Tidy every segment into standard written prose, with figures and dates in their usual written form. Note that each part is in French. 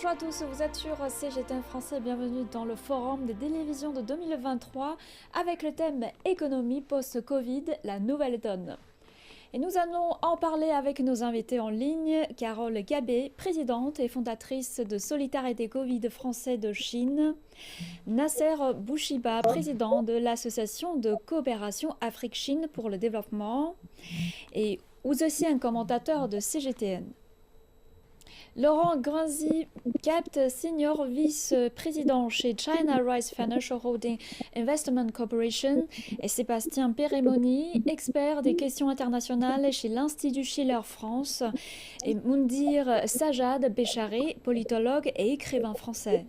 Bonjour à tous, vous êtes sur CGTN Français, bienvenue dans le forum des télévisions de 2023 avec le thème économie post-Covid, la nouvelle donne. Et nous allons en parler avec nos invités en ligne, Carole Gabé, présidente et fondatrice de Solidarité Covid français de Chine, Nasser Bouchiba, président de l'association de coopération Afrique-Chine pour le développement, et aussi un commentateur de CGTN. Laurent Granzi, Capt, senior vice-président chez China Rice Financial Holding Investment Corporation, et Sébastien Peremoni, expert des questions internationales chez l'Institut Schiller France, et Moundir Sajad Bécharé, politologue et écrivain français.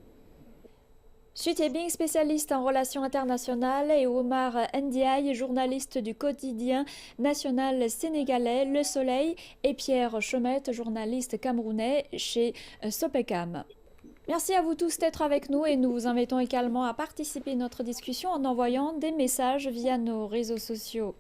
Sui Bing, spécialiste en relations internationales, et Omar Ndiaye, journaliste du quotidien national sénégalais Le Soleil, et Pierre Chomette, journaliste camerounais chez Sopecam. Merci à vous tous d'être avec nous et nous vous invitons également à participer à notre discussion en envoyant des messages via nos réseaux sociaux.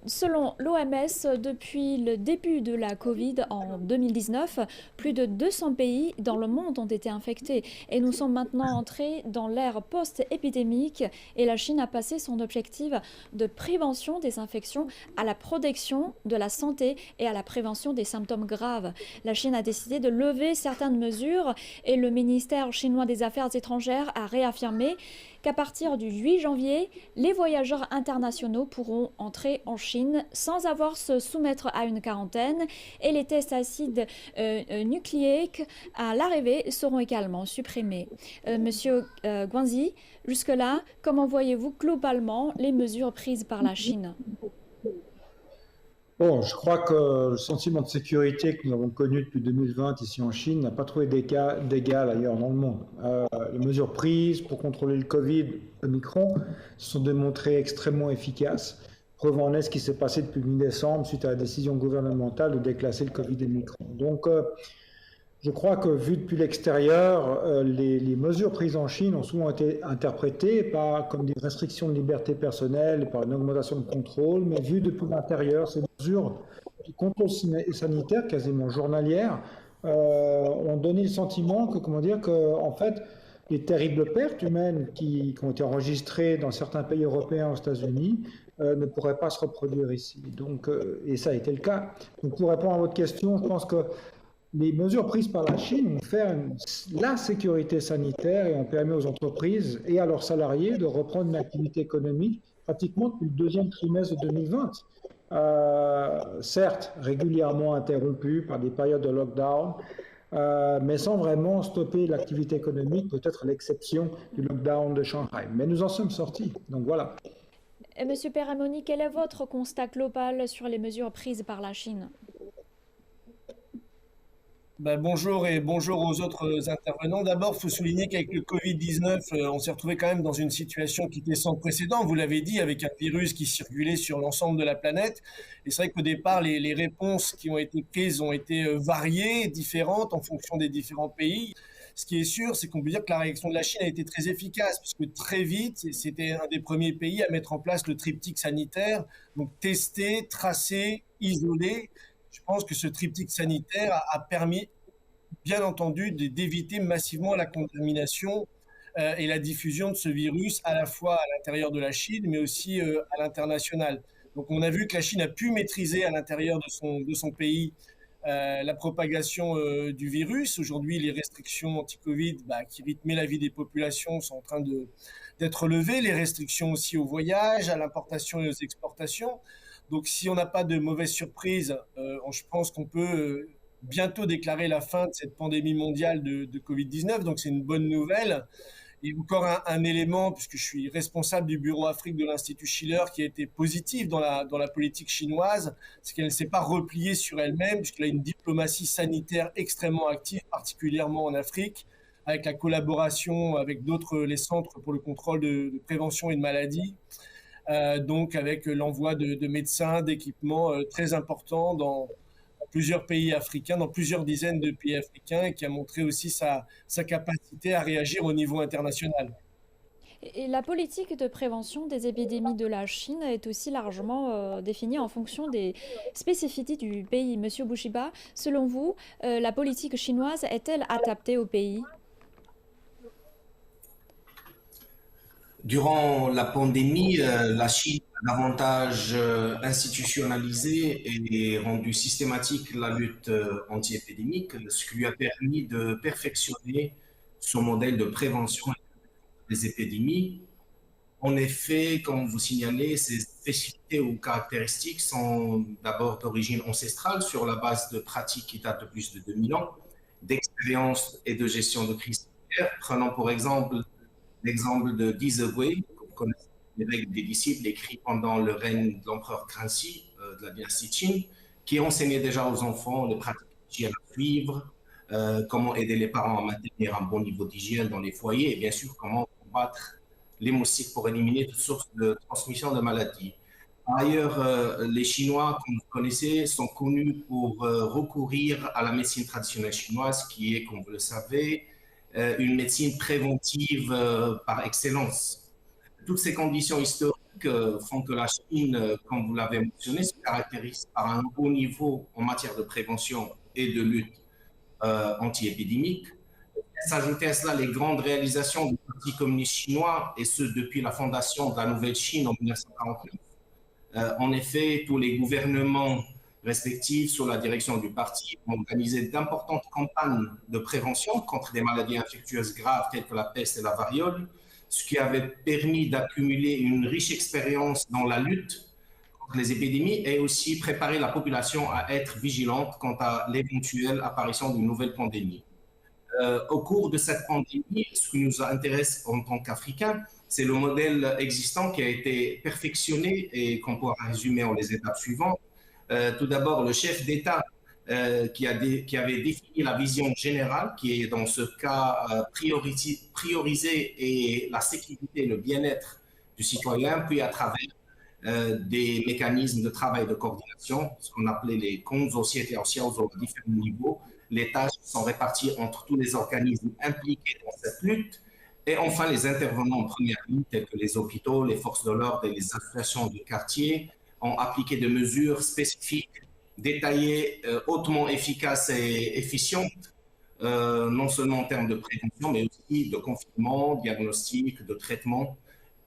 Selon l'OMS, depuis le début de la Covid en 2019, plus de 200 pays dans le monde ont été infectés et nous sommes maintenant entrés dans l'ère post-épidémique et la Chine a passé son objectif de prévention des infections à la protection de la santé et à la prévention des symptômes graves. La Chine a décidé de lever certaines mesures et le ministère chinois des Affaires étrangères a réaffirmé qu'à partir du 8 janvier, les voyageurs internationaux pourront entrer en Chine sans avoir à se soumettre à une quarantaine et les tests acides nucléiques à l'arrivée seront également supprimés. Monsieur Guanzi, jusque-là, comment voyez-vous globalement les mesures prises par la Chine ? Bon, je crois que le sentiment de sécurité que nous avons connu depuis 2020 ici en Chine n'a pas trouvé d'égal ailleurs dans le monde. Les mesures prises pour contrôler le Covid, Omicron, se sont démontrées extrêmement efficaces. Preuve en est ce qui s'est passé depuis mi-décembre suite à la décision gouvernementale de déclasser le Covid Omicron. Donc, je crois que vu depuis l'extérieur, les mesures prises en Chine ont souvent été interprétées pas comme des restrictions de liberté personnelle, par une augmentation de contrôle, mais vues depuis l'intérieur, ces mesures de contrôle sanitaire quasiment journalières ont donné le sentiment que, en fait, les terribles pertes humaines qui ont été enregistrées dans certains pays européens aux États-Unis ne pourraient pas se reproduire ici. Donc, et ça a été le cas. Donc, pour répondre à votre question, je pense que les mesures prises par la Chine ont fait la sécurité sanitaire et ont permis aux entreprises et à leurs salariés de reprendre une activité économique pratiquement depuis le deuxième trimestre de 2020. Certes, régulièrement interrompue par des périodes de lockdown, mais sans vraiment stopper l'activité économique, peut-être à l'exception du lockdown de Shanghai. Mais nous en sommes sortis, donc voilà. Et Monsieur Peremoni, quel est votre constat global sur les mesures prises par la Chine ? Bonjour et bonjour aux autres intervenants. D'abord, il faut souligner qu'avec le Covid-19, on s'est retrouvé quand même dans une situation qui était sans précédent. Vous l'avez dit, avec un virus qui circulait sur l'ensemble de la planète. Et c'est vrai qu'au départ, les réponses qui ont été prises ont été variées, différentes en fonction des différents pays. Ce qui est sûr, c'est qu'on peut dire que la réaction de la Chine a été très efficace, puisque très vite, c'était un des premiers pays à mettre en place le triptyque sanitaire, donc tester, tracer, isoler. Je pense que ce triptyque sanitaire a permis, bien entendu, d'éviter massivement la contamination et la diffusion de ce virus à la fois à l'intérieur de la Chine, mais aussi à l'international. Donc on a vu que la Chine a pu maîtriser à l'intérieur de son pays la propagation du virus. Aujourd'hui, les restrictions anti-Covid qui rythmaient la vie des populations sont en train d'être levées. Les restrictions aussi au voyage, à l'importation et aux exportations. Donc, si on n'a pas de mauvaises surprises, je pense qu'on peut bientôt déclarer la fin de cette pandémie mondiale de Covid-19. Donc, c'est une bonne nouvelle. Et encore un élément, puisque je suis responsable du bureau Afrique de l'Institut Schiller, qui a été positif dans la politique chinoise, c'est qu'elle ne s'est pas repliée sur elle-même, puisqu'elle a une diplomatie sanitaire extrêmement active, particulièrement en Afrique, avec la collaboration avec les centres pour le contrôle de prévention et de maladies. Donc avec l'envoi de médecins, d'équipements très importants dans plusieurs pays africains, dans plusieurs dizaines de pays africains, et qui a montré aussi sa capacité à réagir au niveau international. Et la politique de prévention des épidémies de la Chine est aussi largement définie en fonction des spécificités du pays. Monsieur Bouchiba, selon vous, la politique chinoise est-elle adaptée au pays? Durant la pandémie, la Chine a davantage institutionnalisé et rendu systématique la lutte anti-épidémique, ce qui lui a permis de perfectionner son modèle de prévention des épidémies. En effet, comme vous signalez, ces spécificités ou caractéristiques sont d'abord d'origine ancestrale sur la base de pratiques qui datent de plus de 2000 ans, d'expérience et de gestion de crise sanitaire. Prenons pour exemple l'exemple de Di Zewei, que vous connaissez, les règles des disciples écrits pendant le règne de l'empereur Kangxi de la dynastie Qin, qui enseignait déjà aux enfants les pratiques d'hygiène à suivre, comment aider les parents à maintenir un bon niveau d'hygiène dans les foyers et bien sûr comment combattre les moustiques pour éliminer toutes sources de transmission de maladies. Par ailleurs, les Chinois, comme vous connaissez, sont connus pour recourir à la médecine traditionnelle chinoise, qui est, comme vous le savez, une médecine préventive par excellence. Toutes ces conditions historiques font que la Chine, comme vous l'avez mentionné, se caractérise par un haut niveau en matière de prévention et de lutte anti-épidémique. S'ajoutaient à cela les grandes réalisations du Parti communiste chinois, et ce depuis la fondation de la Nouvelle Chine en 1949. En effet, tous les gouvernements respectifs sous la direction du parti ont organisé d'importantes campagnes de prévention contre des maladies infectieuses graves telles que la peste et la variole, ce qui avait permis d'accumuler une riche expérience dans la lutte contre les épidémies et aussi préparer la population à être vigilante quant à l'éventuelle apparition d'une nouvelle pandémie. Au cours de cette pandémie, ce qui nous intéresse en tant qu'Africains, c'est le modèle existant qui a été perfectionné et qu'on pourra résumer en les étapes suivantes. Tout d'abord, le chef d'État qui avait défini la vision générale, qui est dans ce cas prioriser et la sécurité et le bien-être du citoyen, puis à travers des mécanismes de travail de coordination, ce qu'on appelait les consortiations à différents niveaux. Les tâches sont réparties entre tous les organismes impliqués dans cette lutte. Et enfin, les intervenants en première ligne, tels que les hôpitaux, les forces de l'ordre et les associations du quartier, ont appliqué des mesures spécifiques, détaillées, hautement efficaces et efficientes, non seulement en termes de prévention, mais aussi de confinement, diagnostic, de traitement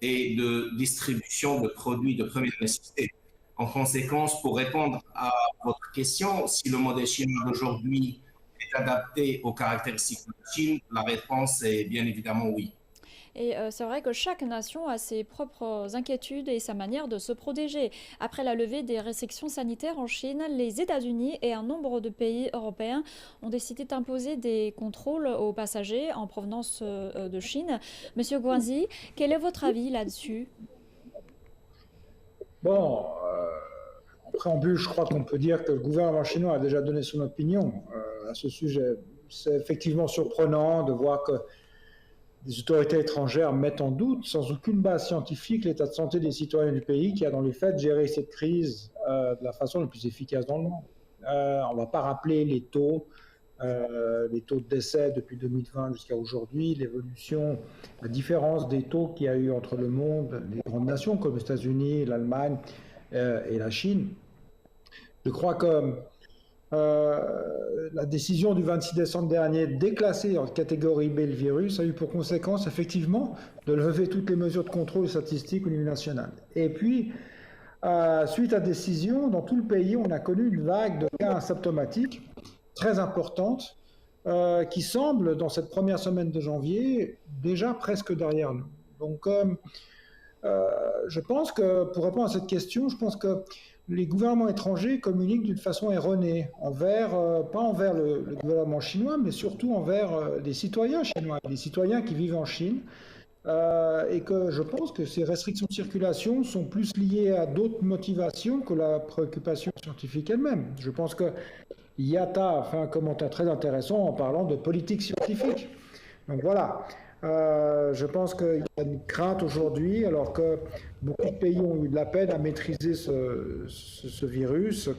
et de distribution de produits de première nécessité. En conséquence, pour répondre à votre question, si le modèle chinois d'aujourd'hui est adapté aux caractéristiques de la Chine, la réponse est bien évidemment oui. Et c'est vrai que chaque nation a ses propres inquiétudes et sa manière de se protéger. Après la levée des restrictions sanitaires en Chine, les États-Unis et un nombre de pays européens ont décidé d'imposer des contrôles aux passagers en provenance de Chine. Monsieur Guanzi, quel est votre avis là-dessus? Bon, en préambule, je crois qu'on peut dire que le gouvernement chinois a déjà donné son opinion à ce sujet. C'est effectivement surprenant de voir que des autorités étrangères mettent en doute, sans aucune base scientifique, l'état de santé des citoyens du pays qui a dans les faits géré cette crise de la façon la plus efficace dans le monde. On ne va pas rappeler les taux de décès depuis 2020 jusqu'à aujourd'hui, l'évolution, la différence des taux qu'il y a eu entre le monde, les grandes nations comme les États-Unis, l'Allemagne et la Chine. Je crois que la décision du 26 décembre dernier de déclasser en catégorie B le virus a eu pour conséquence effectivement de lever toutes les mesures de contrôle statistique au niveau national. Et puis, suite à décision, dans tout le pays, on a connu une vague de cas asymptomatiques très importante qui semble, dans cette première semaine de janvier, déjà presque derrière nous. Donc, je pense que, pour répondre à cette question, je pense que les gouvernements étrangers communiquent d'une façon erronée, pas envers le gouvernement chinois, mais surtout envers les citoyens chinois, les citoyens qui vivent en Chine, et que je pense que ces restrictions de circulation sont plus liées à d'autres motivations que la préoccupation scientifique elle-même. Je pense que IATA a fait un commentaire très intéressant en parlant de politique scientifique. Donc voilà. Je pense qu'il y a une crainte aujourd'hui, alors que beaucoup de pays ont eu de la peine à maîtriser ce virus. Il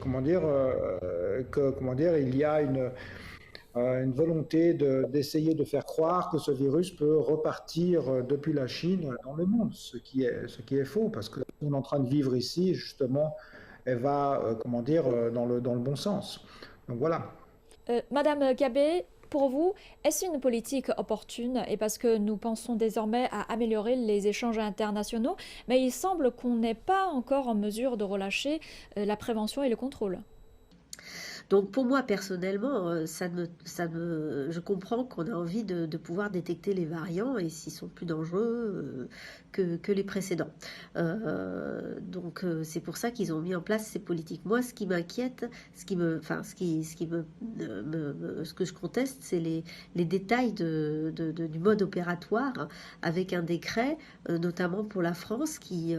y a une volonté d'essayer de faire croire que ce virus peut repartir depuis la Chine dans le monde, ce qui est faux, parce que ce qu'on est en train de vivre ici, justement, elle va, comment dire, dans le bon sens. Donc voilà. Madame Gabé, pour vous, est-ce une politique opportune? Et parce que nous pensons désormais à améliorer les échanges internationaux, mais il semble qu'on n'est pas encore en mesure de relâcher la prévention et le contrôle. Donc pour moi personnellement, je comprends qu'on a envie de pouvoir détecter les variants et s'ils sont plus dangereux que les précédents. C'est pour ça qu'ils ont mis en place ces politiques. Moi, ce qui m'inquiète, ce que je conteste, c'est les détails du mode opératoire avec un décret, notamment pour la France, qui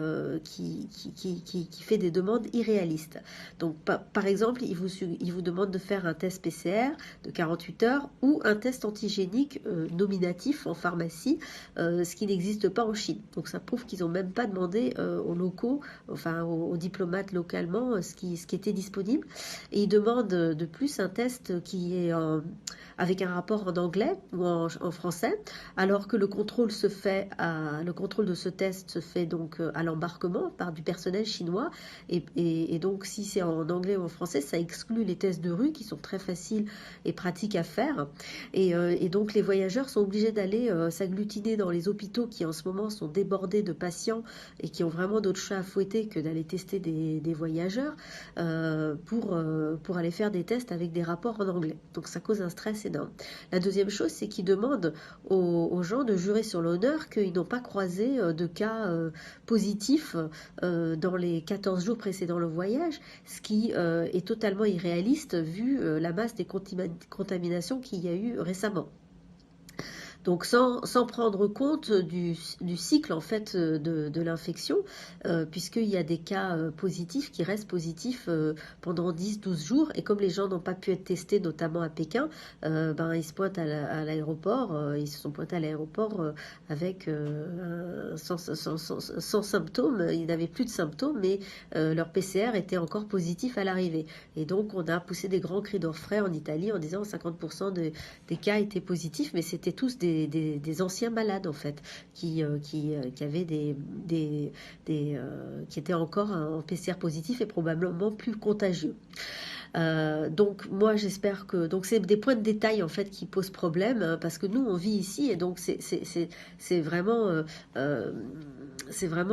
fait des demandes irréalistes. Donc par exemple, il vous demande de faire un test PCR de 48 heures ou un test antigénique nominatif en pharmacie, ce qui n'existe pas en Chine. Donc ça prouve qu'ils n'ont même pas demandé aux locaux, enfin aux diplomates localement, ce qui était disponible. Et ils demandent de plus un test qui est avec un rapport en anglais ou en français, alors que le contrôle de ce test se fait donc à l'embarquement par du personnel chinois. Et donc si c'est en anglais ou en français, ça exclut les tests de rue qui sont très faciles et pratiques à faire. Et donc les voyageurs sont obligés d'aller s'agglutiner dans les hôpitaux qui en ce moment sont débordés de patients et qui ont vraiment d'autres chats à fouetter que d'aller tester des voyageurs pour aller faire des tests avec des rapports en anglais. Donc ça cause un stress énorme. La deuxième chose, c'est qu'ils demandent aux gens de jurer sur l'honneur qu'ils n'ont pas croisé de cas positifs dans les 14 jours précédant le voyage, ce qui est totalement irréaliste vu la masse des contaminations qu'il y a eu récemment. Donc sans prendre compte du cycle en fait de l'infection, puisqu'il y a des cas positifs qui restent positifs pendant 10-12 jours, et comme les gens n'ont pas pu être testés, notamment à Pékin, ils se pointent à l'aéroport, ils se sont pointés à l'aéroport avec sans symptômes, ils n'avaient plus de symptômes, mais leur PCR était encore positif à l'arrivée. Et donc on a poussé des grands cris d'orfraie en Italie en disant 50% des cas étaient positifs, mais c'était tous des anciens malades en fait qui avaient qui étaient encore en PCR positif et probablement plus contagieux. Donc moi j'espère que donc c'est des points de détail en fait qui posent problème, hein, parce que nous on vit ici et donc c'est vraiment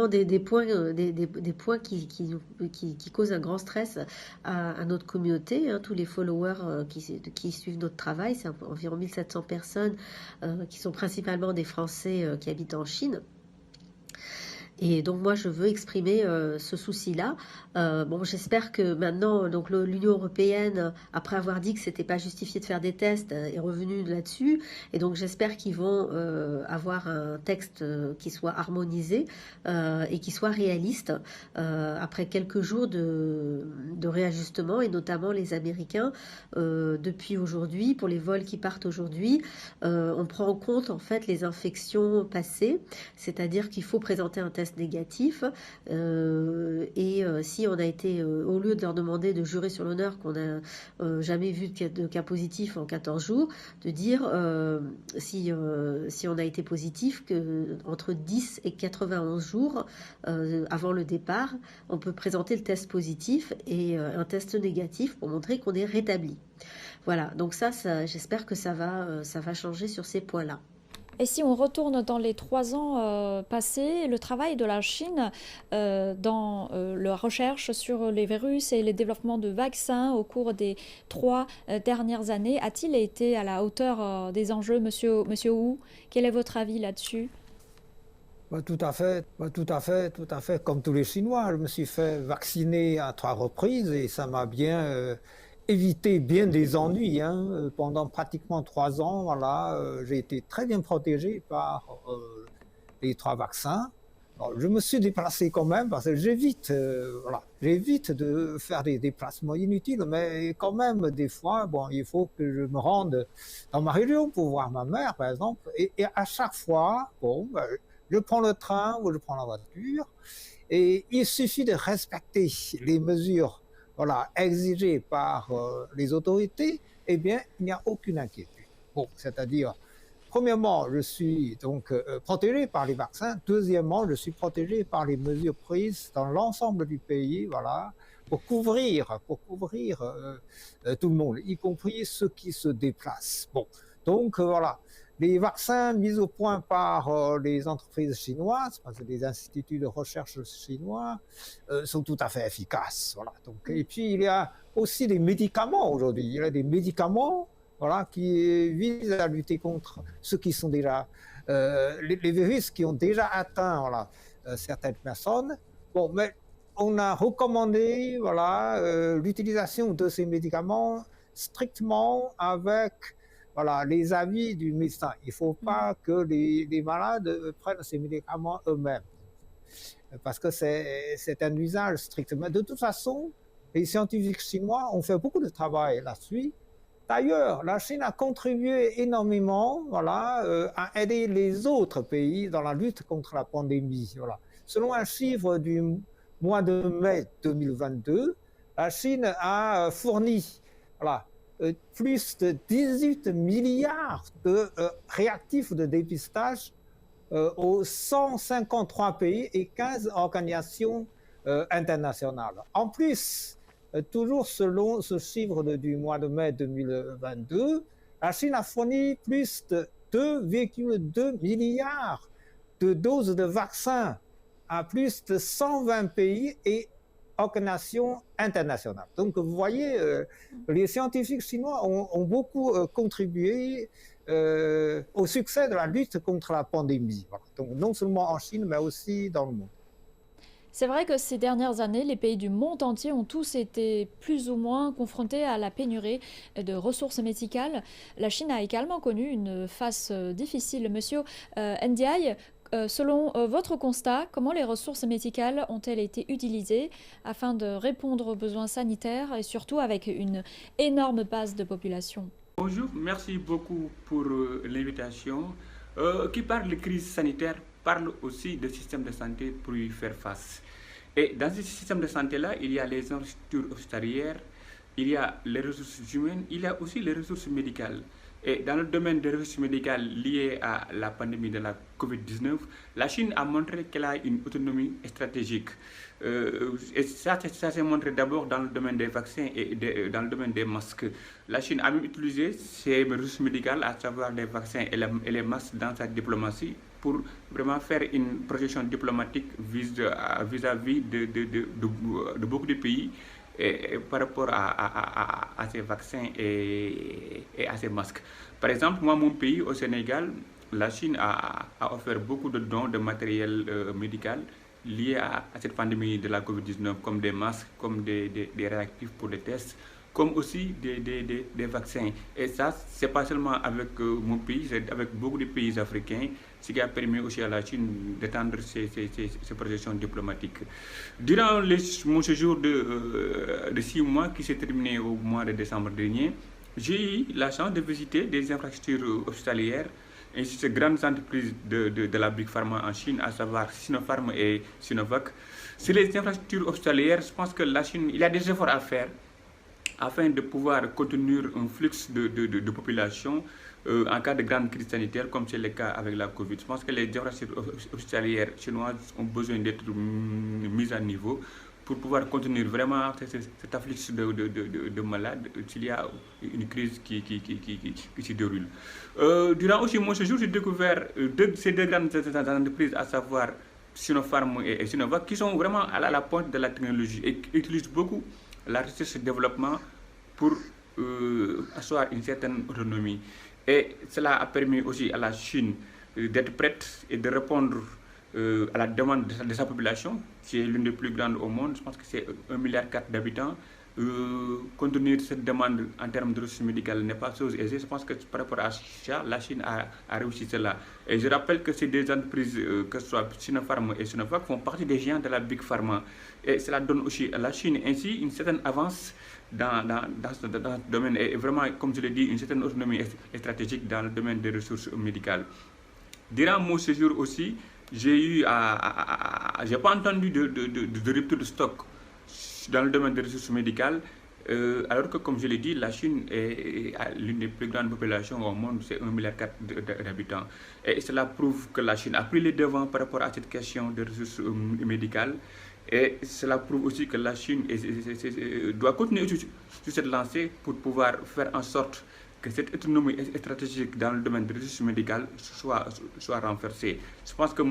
des points qui causent un grand stress à notre communauté, hein, tous les followers qui suivent notre travail. C'est environ 1700 personnes qui sont principalement des Français qui habitent en Chine. Et donc moi je veux exprimer ce souci-là. J'espère que maintenant donc l'Union européenne, après avoir dit que c'était pas justifié de faire des tests, est revenue là-dessus. Et donc j'espère qu'ils vont avoir un texte qui soit harmonisé et qui soit réaliste après quelques jours de réajustement, et notamment les Américains depuis aujourd'hui, pour les vols qui partent aujourd'hui, on prend en compte en fait les infections passées, c'est-à-dire qu'il faut présenter un test négatif si on a été, au lieu de leur demander de jurer sur l'honneur qu'on n'a jamais vu de cas positif en 14 jours, de dire si on a été positif, que entre 10 et 91 jours avant le départ, on peut présenter le test positif et un test négatif pour montrer qu'on est rétabli. Voilà, donc ça j'espère que ça va changer sur ces points-là. Et si on retourne dans les 3 ans passés, le travail de la Chine dans la recherche sur les virus et le développement de vaccins au cours des 3 dernières années, a-t-il été à la hauteur des enjeux, monsieur Wu? Quel est votre avis là-dessus? Tout à fait. Comme tous les Chinois, je me suis fait vacciner à 3 reprises et ça m'a bien évité bien des ennuis. Hein. Pendant pratiquement 3 ans, voilà, j'ai été très bien protégé par les 3 vaccins. Alors, je me suis déplacé quand même parce que j'évite de faire des déplacements inutiles, mais quand même des fois, il faut que je me rende dans ma région pour voir ma mère, par exemple, et à chaque fois, je prends le train ou je prends la voiture, et il suffit de respecter les mesures exigées par les autorités, eh bien, il n'y a aucune inquiétude. Bon, c'est-à-dire, premièrement, je suis donc protégé par les vaccins. Deuxièmement, je suis protégé par les mesures prises dans l'ensemble du pays, voilà, pour couvrir tout le monde, y compris ceux qui se déplacent. Bon, donc voilà. Les vaccins mis au point par les entreprises chinoises, parce que les instituts de recherche chinois, sont tout à fait efficaces. Voilà. Donc, et puis, il y a aussi des médicaments aujourd'hui. Il y a des médicaments, voilà, qui visent à lutter contre ceux qui sont déjà, les virus qui ont déjà atteint, voilà, certaines personnes. Bon, mais on a recommandé, voilà, l'utilisation de ces médicaments strictement avec, voilà, les avis du médecin. Il ne faut pas que les malades prennent ces médicaments eux-mêmes, parce que c'est un usage strictement. De toute façon, les scientifiques chinois ont fait beaucoup de travail là-dessus. D'ailleurs, la Chine a contribué énormément, voilà, à aider les autres pays dans la lutte contre la pandémie. Voilà. Selon un chiffre du mois de mai 2022, la Chine a fourni, voilà, plus de 18 milliards de réactifs de dépistage aux 153 pays et 15 organisations internationales. En plus, toujours selon ce chiffre du mois de mai 2022, la Chine a fourni plus de 2,2 milliards de doses de vaccins à plus de 120 pays et organisations internationales. Donc, vous voyez, les scientifiques chinois ont beaucoup contribué au succès de la lutte contre la pandémie. Voilà. Donc, non seulement en Chine, mais aussi dans le monde. C'est vrai que ces dernières années, les pays du monde entier ont tous été plus ou moins confrontés à la pénurie de ressources médicales. La Chine a également connu une phase difficile. Monsieur Ndiaye, selon votre constat, comment les ressources médicales ont-elles été utilisées afin de répondre aux besoins sanitaires et surtout avec une énorme base de population? Bonjour, merci beaucoup pour l'invitation. Qui parle de crise sanitaire parle aussi de système de santé pour y faire face. Et dans ce système de santé-là, il y a les infrastructures hospitalières, il y a les ressources humaines, il y a aussi les ressources médicales. Et dans le domaine des ressources médicales liées à la pandémie de la COVID-19, la Chine a montré qu'elle a une autonomie stratégique. Et ça s'est montré d'abord dans le domaine des vaccins et dans le domaine des masques. La Chine a même utilisé ces ressources médicales, à savoir les vaccins et les masques, dans sa diplomatie pour vraiment faire une projection diplomatique vis-à-vis de beaucoup de pays et par rapport à ces vaccins et à ces masques. Par exemple, moi, mon pays, au Sénégal, la Chine a offert beaucoup de dons de matériel médical liés à cette pandémie de la COVID-19, comme des masques, comme des réactifs pour les tests, comme aussi des vaccins. Et ça, c'est pas seulement avec mon pays, c'est avec beaucoup de pays africains, ce qui a permis aussi à la Chine d'étendre ses projections diplomatiques. Durant mon séjour de 6 mois, qui s'est terminé au mois de décembre dernier, j'ai eu la chance de visiter des infrastructures hospitalières ainsi que ces grandes entreprises de la Big Pharma en Chine, à savoir Sinopharm et Sinovac. Sur les infrastructures hospitalières, je pense que la Chine, il y a des efforts à faire afin de pouvoir contenir un flux de population en cas de grande crise sanitaire, comme c'est le cas avec la Covid. Je pense que les infrastructures hospitalières chinoises ont besoin d'être mises à niveau pour pouvoir contenir vraiment cet afflux de malades s'il y a une crise qui se déroule. Durant aussi mon séjour, j'ai découvert ces deux grandes entreprises, à savoir Sinopharm et Sinovac, qui sont vraiment à la pointe de la technologie et qui utilisent beaucoup la recherche et le développement pour asseoir une certaine autonomie. Et cela a permis aussi à la Chine d'être prête et de répondre à la demande de sa population, qui est l'une des plus grandes au monde. Je pense que c'est 1,4 milliard d'habitants. Contenir cette demande en termes de ressources médicales n'est pas chose aisée. Je pense que par rapport à ça, la Chine a réussi cela. Et je rappelle que ces deux entreprises, que ce soit Sinopharm et Sinovac, font partie des géants de la Big Pharma. Et cela donne aussi à la Chine ainsi une certaine avance dans ce domaine et vraiment, comme je l'ai dit, une certaine autonomie stratégique dans le domaine des ressources médicales. Durant mon séjour aussi, j'ai pas entendu de rupture de stock dans le domaine des ressources médicales. Alors que, comme je l'ai dit, la Chine a l'une des plus grandes populations au monde, c'est 1,4 milliard d'habitants. Et cela prouve que la Chine a pris les devants par rapport à cette question des ressources médicales. Et cela prouve aussi que la Chine doit continuer sur cette lancée pour pouvoir faire en sorte que cette autonomie stratégique dans le domaine des ressources médicales soit renforcée. Je pense que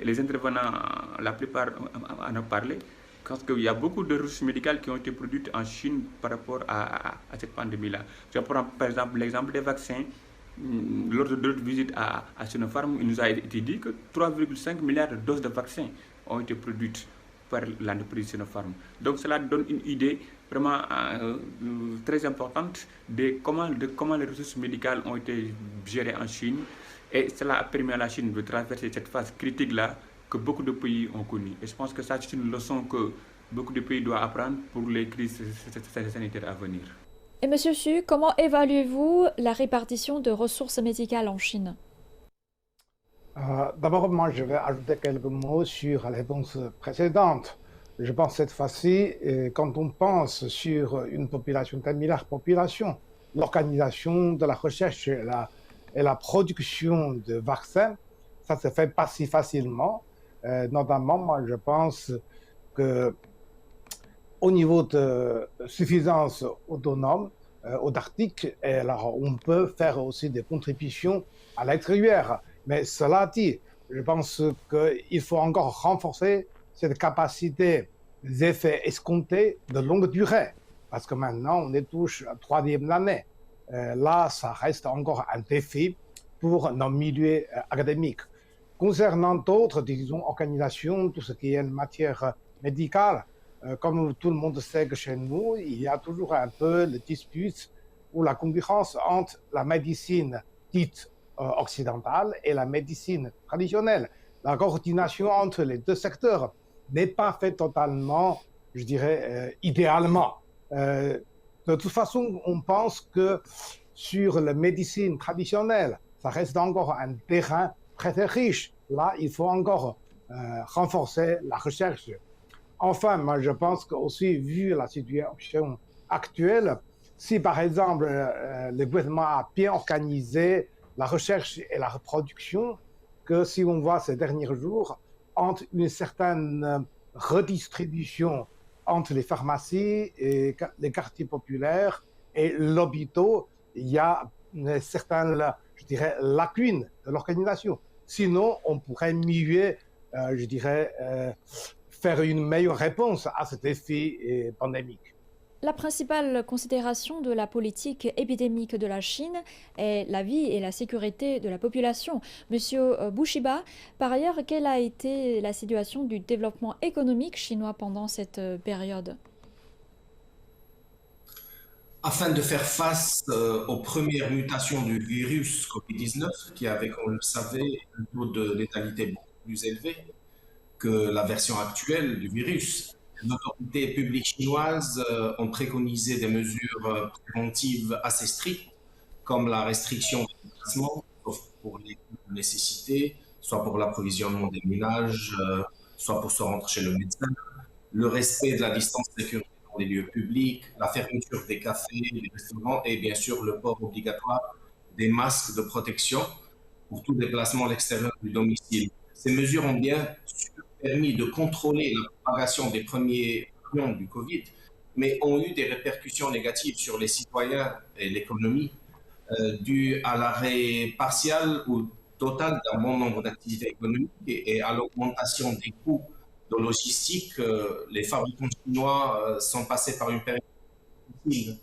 les intervenants, la plupart en ont parlé, parce qu'il y a beaucoup de ressources médicales qui ont été produites en Chine par rapport à cette pandémie-là. Je prends par exemple l'exemple des vaccins. Lors de notre visite à Sinopharm, il nous a été dit que 3,5 milliards de doses de vaccins ont été produites par l'entreprise Sinopharm. Donc cela donne une idée vraiment très importante de comment les ressources médicales ont été gérées en Chine. Et cela a permis à la Chine de traverser cette phase critique-là que beaucoup de pays ont connue. Et je pense que ça, c'est une leçon que beaucoup de pays doivent apprendre pour les crises sanitaires à venir. Et Monsieur Xu, comment évaluez-vous la répartition de ressources médicales en Chine? D'abord, moi, je vais ajouter quelques mots sur la réponse précédente. Je pense cette fois-ci, quand on pense sur une population, 1 milliard de population, l'organisation de la recherche et la production de vaccins, ça se fait pas si facilement. Notamment, moi, je pense que au niveau de suffisance autonome, autartique, alors on peut faire aussi des contributions à l'extérieur. Mais cela dit, je pense qu'il faut encore renforcer cette capacité des effets escomptés de longue durée. Parce que maintenant, on est touche à 3e année. Là, ça reste encore un défi pour nos milieux académiques. Concernant d'autres, disons, organisations, tout ce qui est en matière médicale, comme tout le monde sait que chez nous, il y a toujours un peu le dispute ou la concurrence entre la médecine dite occidentale et la médecine traditionnelle. La coordination entre les deux secteurs n'est pas faite totalement, je dirais, idéalement. De toute façon, on pense que sur la médecine traditionnelle, ça reste encore un terrain très, très riche. Là, il faut encore renforcer la recherche. Enfin, moi, je pense qu'aussi, vu la situation actuelle, si par exemple le gouvernement a bien organisé la recherche et la reproduction, que si on voit ces derniers jours, entre une certaine redistribution entre les pharmacies et les quartiers populaires et l'hôpital, il y a une certaine, je dirais, lacune de l'organisation. Sinon, on pourrait mieux, je dirais, faire une meilleure réponse à ce défi pandémique. La principale considération de la politique épidémique de la Chine est la vie et la sécurité de la population. Monsieur Bushiba, par ailleurs, quelle a été la situation du développement économique chinois pendant cette période? Afin de faire face aux premières mutations du virus Covid-19, qui avait, comme vous le savez, un taux de létalité beaucoup plus élevé que la version actuelle du virus, les autorités publiques chinoises ont préconisé des mesures préventives assez strictes, comme la restriction des déplacements, sauf pour les nécessités, soit pour l'approvisionnement des ménages, soit pour se rendre chez le médecin, le respect de la distance sécuritaire dans les lieux publics, la fermeture des cafés, des restaurants et bien sûr le port obligatoire des masques de protection pour tout déplacement à l'extérieur du domicile. Ces mesures ont bien sûr permis de contrôler la propagation des premiers variants du Covid, mais ont eu des répercussions négatives sur les citoyens et l'économie, dues à l'arrêt partiel ou total d'un bon nombre d'activités économiques et à l'augmentation des coûts de logistique. Les fabricants chinois sont passés par une période difficile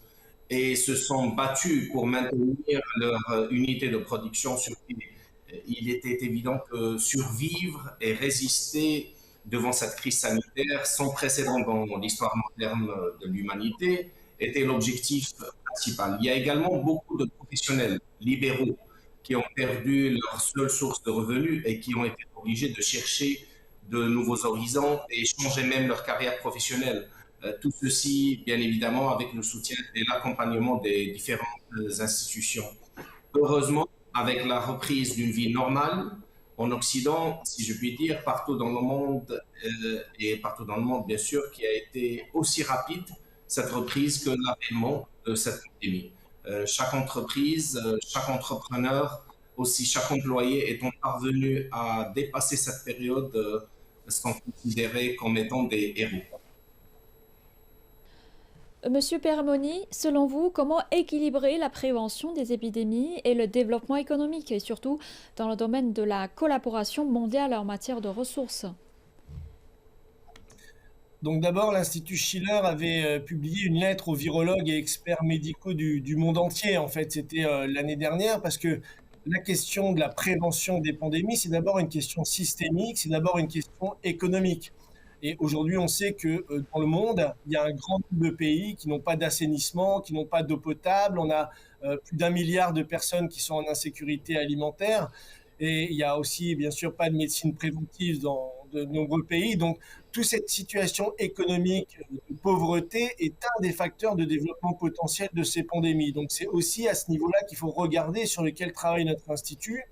et se sont battus pour maintenir leur unité de production sur pied. Il était évident que survivre et résister devant cette crise sanitaire sans précédent dans l'histoire moderne de l'humanité était l'objectif principal. Il y a également beaucoup de professionnels libéraux qui ont perdu leur seule source de revenus et qui ont été obligés de chercher de nouveaux horizons et changer même leur carrière professionnelle. Tout ceci, bien évidemment, avec le soutien et l'accompagnement des différentes institutions. Heureusement, avec la reprise d'une vie normale, en Occident, si je puis dire, partout dans le monde, et partout dans le monde, bien sûr, qui a été aussi rapide, cette reprise, que l'avènement de cette pandémie. Chaque entreprise, chaque entrepreneur, aussi chaque employé étant parvenu à dépasser cette période, sont considérés comme étant des héros. Monsieur Peramoni, selon vous, comment équilibrer la prévention des épidémies et le développement économique, et surtout dans le domaine de la collaboration mondiale en matière de ressources? Donc d'abord, l'Institut Schiller avait publié une lettre aux virologues et experts médicaux du monde entier. En fait, c'était l'année dernière, parce que la question de la prévention des pandémies, c'est d'abord une question systémique, c'est d'abord une question économique. Et aujourd'hui, on sait que dans le monde, il y a un grand nombre de pays qui n'ont pas d'assainissement, qui n'ont pas d'eau potable. On a plus d'1 milliard de personnes qui sont en insécurité alimentaire. Et il y a aussi, bien sûr, pas de médecine préventive dans de nombreux pays. Donc, toute cette situation économique de pauvreté est un des facteurs de développement potentiel de ces pandémies. Donc, c'est aussi à ce niveau-là qu'il faut regarder, sur lequel travaille notre institut.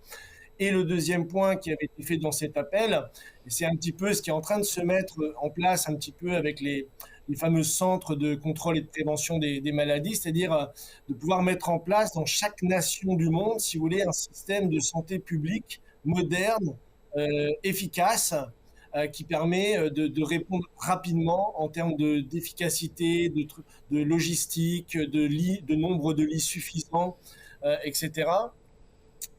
Et le deuxième point qui avait été fait dans cet appel, et c'est un petit peu ce qui est en train de se mettre en place un petit peu avec les fameux centres de contrôle et de prévention des maladies, c'est-à-dire de pouvoir mettre en place dans chaque nation du monde, si vous voulez, un système de santé publique moderne, efficace, qui permet de répondre rapidement en termes d'efficacité, de logistique, de nombre de lits suffisants, etc.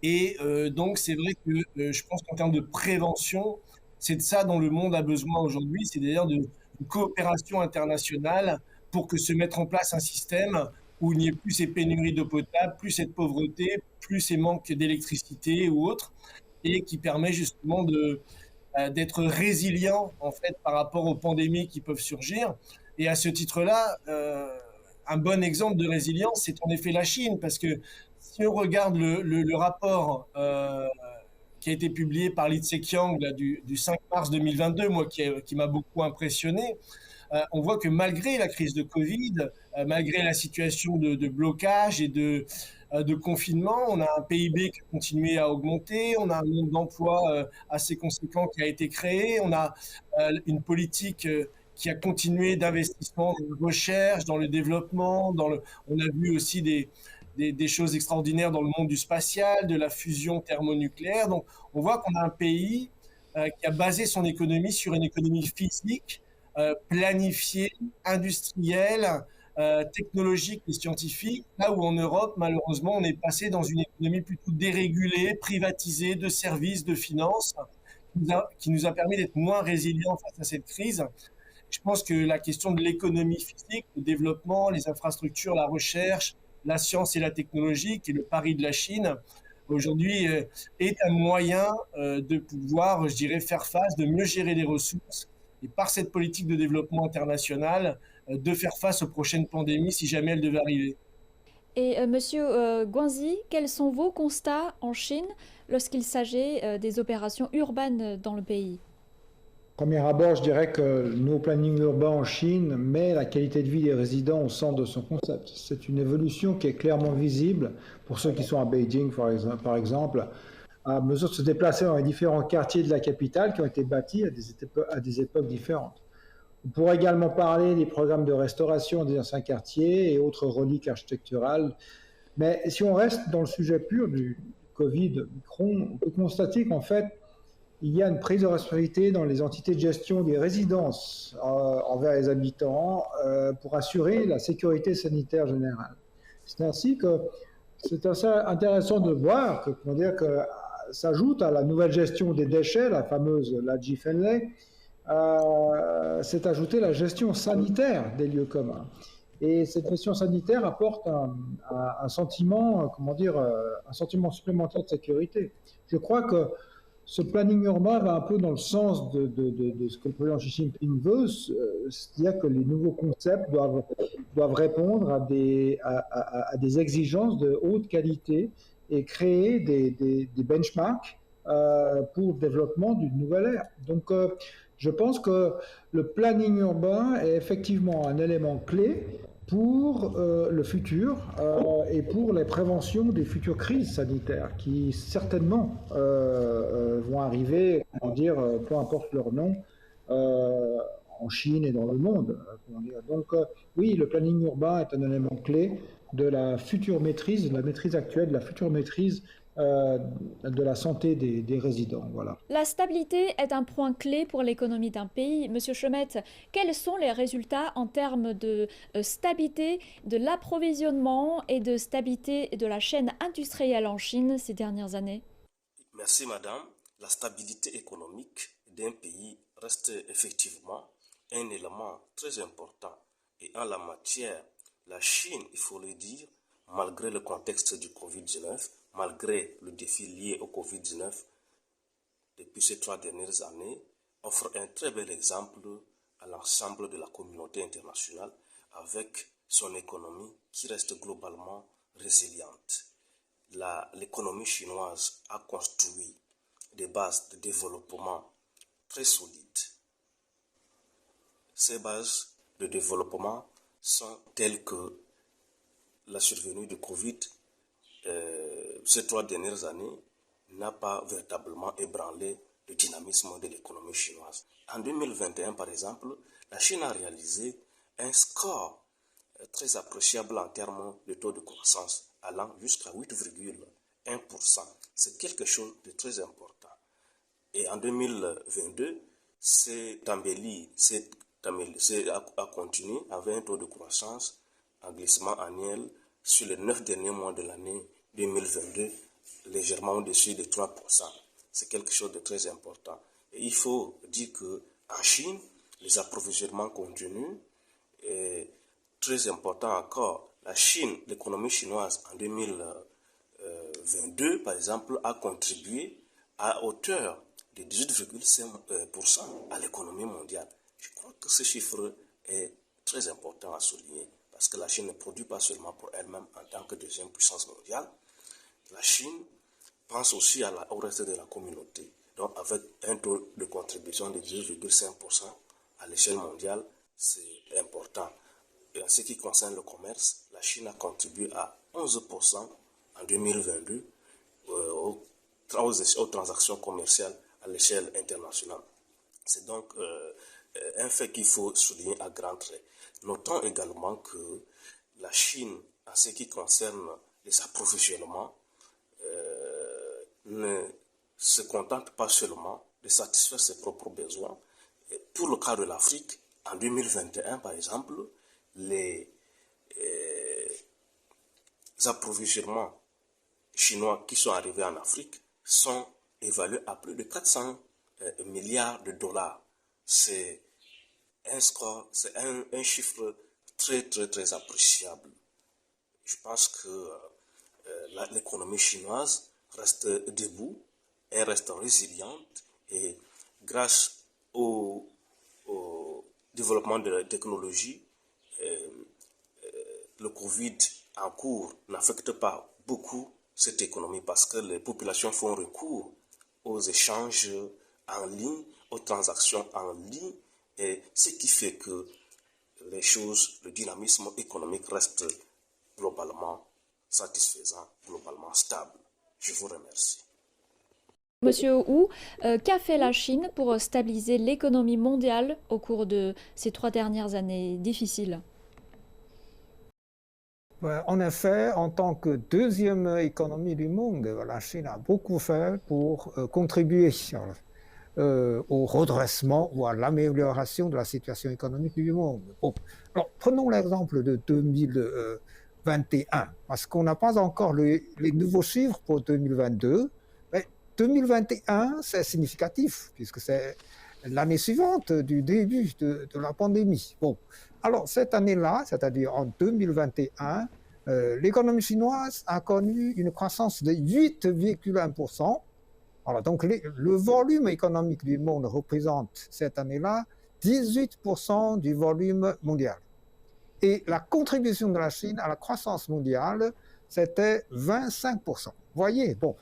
Et donc, c'est vrai que je pense qu'en termes de prévention, c'est de ça dont le monde a besoin aujourd'hui, c'est-à-dire d'une coopération internationale pour que se mette en place un système où il n'y ait plus ces pénuries d'eau potable, plus cette pauvreté, plus ces manques d'électricité ou autre, et qui permet justement d'être résilient en fait par rapport aux pandémies qui peuvent surgir. Et à ce titre-là, un bon exemple de résilience, c'est en effet la Chine, parce que si on regarde le rapport qui a été publié par Li Zheqiang du 5 mars 2022, moi qui m'a beaucoup impressionné, on voit que malgré la crise de Covid, malgré la situation de blocage et de confinement, on a un PIB qui a continué à augmenter, on a un nombre d'emplois assez conséquent qui a été créé, on a une politique qui a continué d'investissement dans la recherche, dans le développement, on a vu aussi des choses extraordinaires dans le monde du spatial, de la fusion thermonucléaire. Donc, on voit qu'on a un pays qui a basé son économie sur une économie physique, planifiée, industrielle, technologique et scientifique, là où en Europe, malheureusement, on est passé dans une économie plutôt dérégulée, privatisée, de services, de finances, qui nous a permis d'être moins résilients face à cette crise. Je pense que la question de l'économie physique, le développement, les infrastructures, la recherche, la science et la technologie, qui est le pari de la Chine, aujourd'hui est un moyen de pouvoir, je dirais, faire face, de mieux gérer les ressources, et par cette politique de développement international, de faire face aux prochaines pandémies si jamais elles devaient arriver. Et Monsieur Guanzi, quels sont vos constats en Chine lorsqu'il s'agit des opérations urbaines dans le pays? Premier abord, je dirais que le nouveau planning urbain en Chine met la qualité de vie des résidents au centre de son concept. C'est une évolution qui est clairement visible pour ceux qui sont à Beijing, par exemple, à mesure de se déplacer dans les différents quartiers de la capitale qui ont été bâtis à des époques différentes. On pourrait également parler des programmes de restauration des anciens quartiers et autres reliques architecturales. Mais si on reste dans le sujet pur du Covid, Omicron, on peut constater qu'en fait, il y a une prise de responsabilité dans les entités de gestion des résidences envers les habitants pour assurer la sécurité sanitaire générale. C'est ainsi que c'est assez intéressant de voir que s'ajoute à la nouvelle gestion des déchets, la fameuse Ladji Fenley, s'est ajoutée la gestion sanitaire des lieux communs. Et cette gestion sanitaire apporte un sentiment, un sentiment supplémentaire de sécurité. Je crois que ce planning urbain va un peu dans le sens de ce que le président Xi Jinping veut, c'est-à-dire que les nouveaux concepts doivent répondre à des exigences de haute qualité et créer des benchmarks pour le développement d'une nouvelle ère. Donc, je pense que le planning urbain est effectivement un élément clé pour le futur et pour les préventions des futures crises sanitaires qui certainement vont arriver, comment dire, peu importe leur nom, en Chine et dans le monde. Comment dire. Donc oui, le planning urbain est un élément clé de la future maîtrise, de la maîtrise actuelle, de la future maîtrise de la santé des résidents. Voilà. La stabilité est un point clé pour l'économie d'un pays. Monsieur Chemette, quels sont les résultats en termes de stabilité de l'approvisionnement et de stabilité de la chaîne industrielle en Chine ces dernières années? Merci madame. La stabilité économique d'un pays reste effectivement un élément très important. Et en la matière, la Chine, il faut le dire, malgré le contexte du Covid-19, malgré le défi lié au Covid-19, depuis ces 3 dernières années, offre un très bel exemple à l'ensemble de la communauté internationale avec son économie qui reste globalement résiliente. L'économie chinoise a construit des bases de développement très solides. Ces bases de développement sont telles que la survenue du Covid ces 3 dernières années n'a pas véritablement ébranlé le dynamisme de l'économie chinoise. En 2021, par exemple, la Chine a réalisé un score très appréciable en termes de taux de croissance, allant jusqu'à 8,1%. C'est quelque chose de très important. Et en 2022, c'est a continué avec un taux de croissance en glissement annuel sur les 9 derniers mois de l'année 2022, légèrement au-dessus de 3%. C'est quelque chose de très important. Et il faut dire qu'en Chine, les approvisionnements continus est très important encore. La Chine, l'économie chinoise en 2022, par exemple, a contribué à hauteur de 18,5% à l'économie mondiale. Je crois que ce chiffre est très important à souligner parce que la Chine ne produit pas seulement pour elle-même en tant que deuxième puissance mondiale. La Chine pense aussi au reste de la communauté. Donc avec un taux de contribution de 18,5% à l'échelle mondiale, c'est important. Et en ce qui concerne le commerce, la Chine a contribué à 11% en 2022 aux transactions commerciales à l'échelle internationale. C'est donc un fait qu'il faut souligner à grands traits. Notons également que la Chine, en ce qui concerne les approvisionnements, ne se contente pas seulement de satisfaire ses propres besoins. Pour le cas de l'Afrique, en 2021 par exemple, les approvisionnements chinois qui sont arrivés en Afrique sont évalués à plus de 400 milliards de dollars. C'est un score, c'est un chiffre très très très appréciable. Je pense que l'économie chinoise reste debout, elle reste résiliente et grâce au développement de la technologie, le Covid en cours n'affecte pas beaucoup cette économie parce que les populations font recours aux échanges en ligne, aux transactions en ligne, et ce qui fait que les choses, le dynamisme économique reste globalement satisfaisant, globalement stable. Je vous remercie. Monsieur Hu, qu'a fait la Chine pour stabiliser l'économie mondiale au cours de ces 3 dernières années difficiles? En effet, en tant que deuxième économie du monde, la Chine a beaucoup fait pour contribuer au redressement ou à l'amélioration de la situation économique du monde. Bon. Alors, prenons l'exemple de 2021, parce qu'on n'a pas encore les nouveaux chiffres pour 2022. Mais 2021, c'est significatif, puisque c'est l'année suivante du début de la pandémie. Bon. Alors, cette année-là, c'est-à-dire en 2021, l'économie chinoise a connu une croissance de 8,1%. Alors, donc, le volume économique du monde représente cette année-là 18% du volume mondial. Et la contribution de la Chine à la croissance mondiale, c'était 25%. Vous voyez, bon,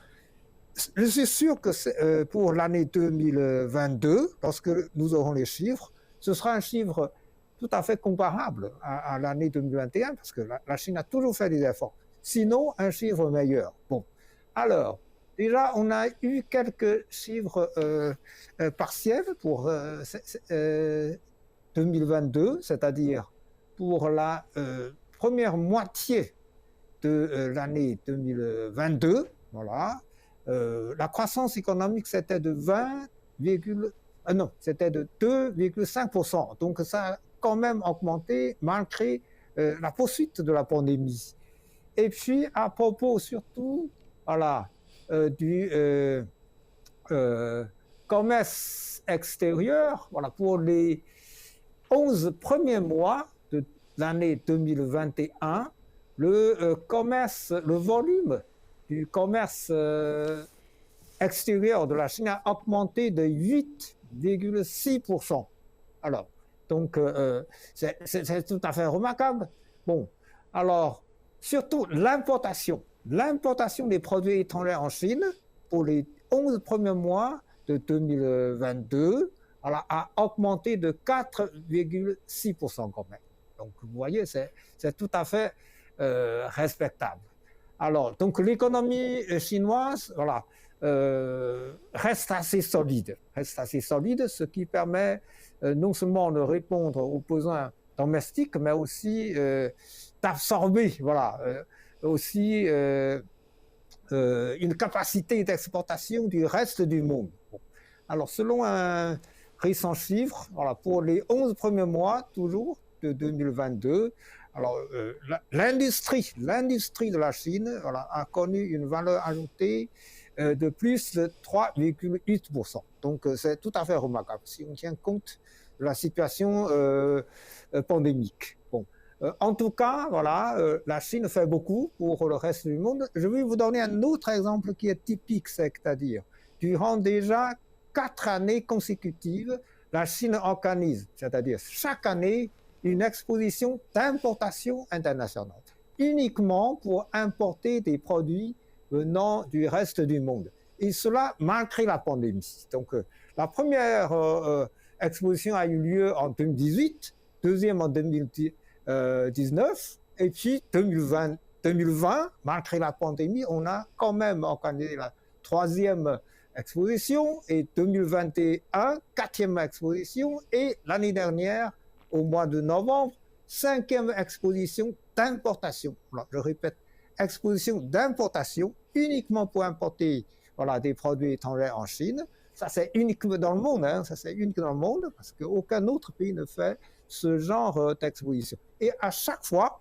je suis sûr que pour l'année 2022, lorsque nous aurons les chiffres, ce sera un chiffre tout à fait comparable à l'année 2021, parce que la Chine a toujours fait des efforts. Sinon, un chiffre meilleur. Bon, alors, déjà, on a eu quelques chiffres partiels pour 2022, c'est-à-dire pour la première moitié de l'année 2022. Voilà. La croissance économique, c'était de 2,5%. Donc, ça a quand même augmenté malgré la poursuite de la pandémie. Et puis, à propos surtout, voilà, du commerce extérieur, voilà, pour les 11 premiers mois de l'année 2021, le volume du commerce extérieur de la Chine a augmenté de 8,6%. Alors, donc, c'est tout à fait remarquable. Bon, alors, surtout l'importation des produits étrangers en Chine pour les 11 premiers mois de 2022 a augmenté de 4,6% quand même. Donc, vous voyez, c'est tout à fait respectable. Alors, donc l'économie chinoise, voilà, reste assez solide, ce qui permet non seulement de répondre aux besoins domestiques, mais aussi d'absorber, voilà, aussi une capacité d'exportation du reste du monde. Bon. Alors, selon un récent chiffre, voilà, pour les 11 premiers mois, toujours, de 2022, alors, l'industrie de la Chine, voilà, a connu une valeur ajoutée de plus de 3,8%. Donc, c'est tout à fait remarquable si on tient compte de la situation pandémique. Bon. En tout cas, voilà, la Chine fait beaucoup pour le reste du monde. Je vais vous donner un autre exemple qui est typique, c'est-à-dire, durant déjà 4 années consécutives, la Chine organise, c'est-à-dire chaque année, une exposition d'importation internationale, uniquement pour importer des produits venant du reste du monde. Et cela malgré la pandémie. Donc, la première exposition a eu lieu en 2018, deuxième en 2019, et puis 2020, malgré la pandémie, on a quand même organisé la troisième exposition, et 2021, quatrième exposition, et l'année dernière, au mois de novembre, 5e exposition d'importation. Voilà, je répète, exposition d'importation uniquement pour importer, voilà, des produits étrangers en Chine. Ça, c'est unique dans le monde, hein, ça c'est unique dans le monde parce qu'aucun autre pays ne fait ce genre d'exposition. Et à chaque fois,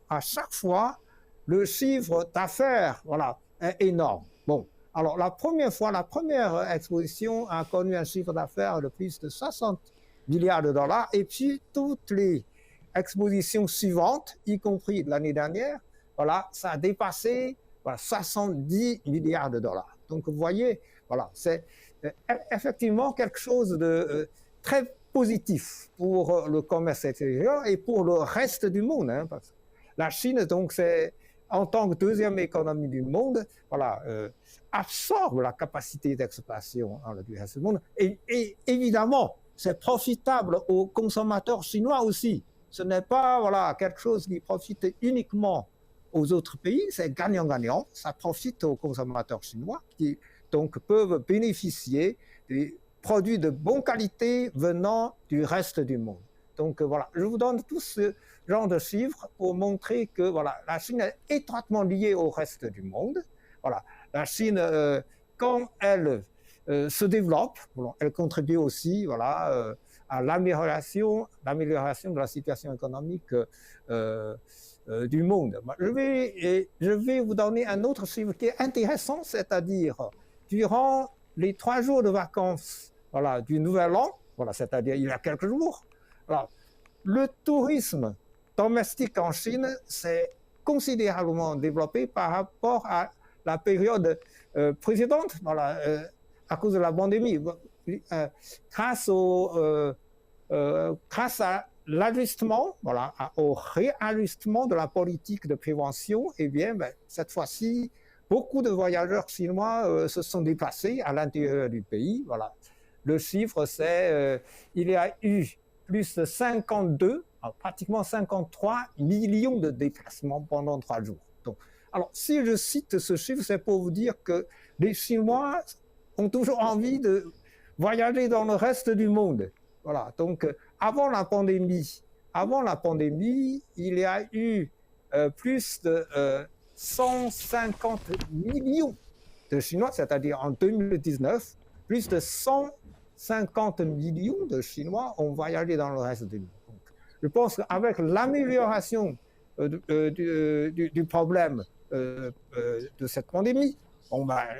le chiffre d'affaires, voilà, est énorme. Bon, alors la première exposition a connu un chiffre d'affaires de plus de 60 milliards de dollars, et puis toutes les expositions suivantes, y compris l'année dernière, voilà, ça a dépassé 70 milliards de dollars. Donc vous voyez, voilà, c'est effectivement quelque chose de très positif pour le commerce extérieur et pour le reste du monde, hein, parce que la Chine, donc, c'est en tant que deuxième économie du monde, voilà, absorbe la capacité d'exportation du reste du monde, et évidemment, c'est profitable aux consommateurs chinois aussi. Ce n'est pas, voilà, quelque chose qui profite uniquement aux autres pays, c'est gagnant-gagnant. Ça profite aux consommateurs chinois qui donc peuvent bénéficier des produits de bonne qualité venant du reste du monde. Donc voilà, je vous donne tout ce genre de chiffres pour montrer que voilà, la Chine est étroitement liée au reste du monde. Voilà, la Chine, quand elle se développe, voilà, elle contribue aussi, voilà, à l'amélioration de la situation économique du monde. Je vais vous donner un autre chiffre qui est intéressant, c'est-à-dire durant les 3 jours de vacances, voilà, du Nouvel An, voilà, c'est-à-dire il y a quelques jours, voilà, le tourisme domestique en Chine s'est considérablement développé par rapport à la période précédente, voilà, à cause de la pandémie, grâce à l'ajustement, voilà, au réajustement de la politique de prévention, eh bien, cette fois-ci, beaucoup de voyageurs chinois se sont déplacés à l'intérieur du pays. Voilà. Le chiffre, c'est il y a eu plus de 52 pratiquement 53 millions de déplacements pendant 3 jours. Donc, alors, si je cite ce chiffre, c'est pour vous dire que les Chinois ont toujours envie de voyager dans le reste du monde. Voilà. Donc, avant la pandémie, il y a eu plus de 150 millions de Chinois, c'est-à-dire en 2019, plus de 150 millions de Chinois ont voyagé dans le reste du monde. Donc, je pense qu'avec l'amélioration du problème de cette pandémie,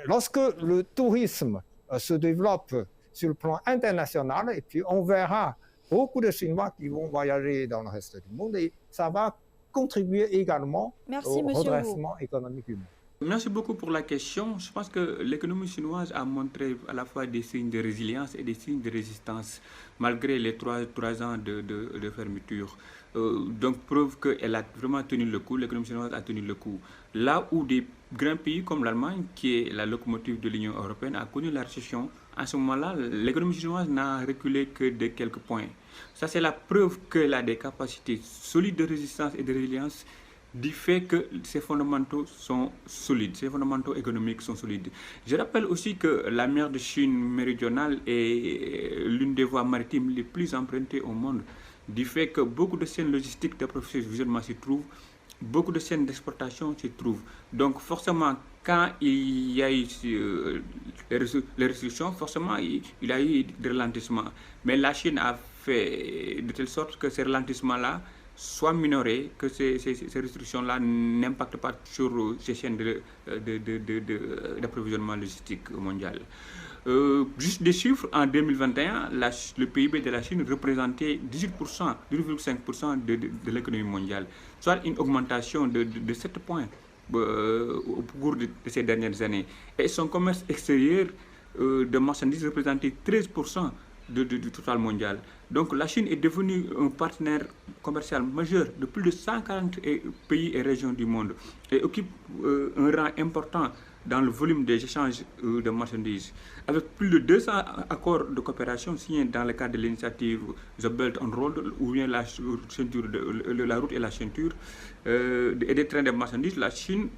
lorsque le tourisme se développe sur le plan international, et puis on verra beaucoup de Chinois qui vont voyager dans le reste du monde, et ça va contribuer également au redressement économique du monde. Merci beaucoup pour la question. Je pense que l'économie chinoise a montré à la fois des signes de résilience et des signes de résistance, malgré les 3 ans de fermeture. Donc, preuve qu'elle a vraiment tenu le coup, l'économie chinoise a tenu le coup. Là où des grands pays comme l'Allemagne, qui est la locomotive de l'Union européenne, a connu la récession, à ce moment-là, l'économie chinoise n'a reculé que de quelques points. Ça, c'est la preuve qu'elle a des capacités solides de résistance et de résilience, du fait que ses fondamentaux sont solides, ses fondamentaux économiques sont solides. Je rappelle aussi que la mer de Chine méridionale est l'une des voies maritimes les plus empruntées au monde, du fait que beaucoup de chaînes logistiques d'approvisionnement s'y trouvent, beaucoup de chaînes d'exportation s'y trouvent. Donc forcément, quand il y a eu les restrictions, forcément il y a eu des ralentissements. Mais la Chine a fait de telle sorte que ces ralentissements-là soient minorés, que ces restrictions-là n'impactent pas sur ces chaînes d'approvisionnement logistique mondial. Juste des chiffres, en 2021, le PIB de la Chine représentait 18%, 2,5% de l'économie mondiale, soit une augmentation de 7 points au cours de ces dernières années. Et son commerce extérieur de marchandises représentait 13% du total mondial. Donc la Chine est devenue un partenaire commercial majeur de plus de 140 pays et régions du monde et occupe un rang important dans le volume des échanges de marchandises. Avec plus de 200 accords de coopération signés dans le cadre de l'initiative The Belt and Road, ou bien la route et la ceinture, et des trains de marchandises, la Chine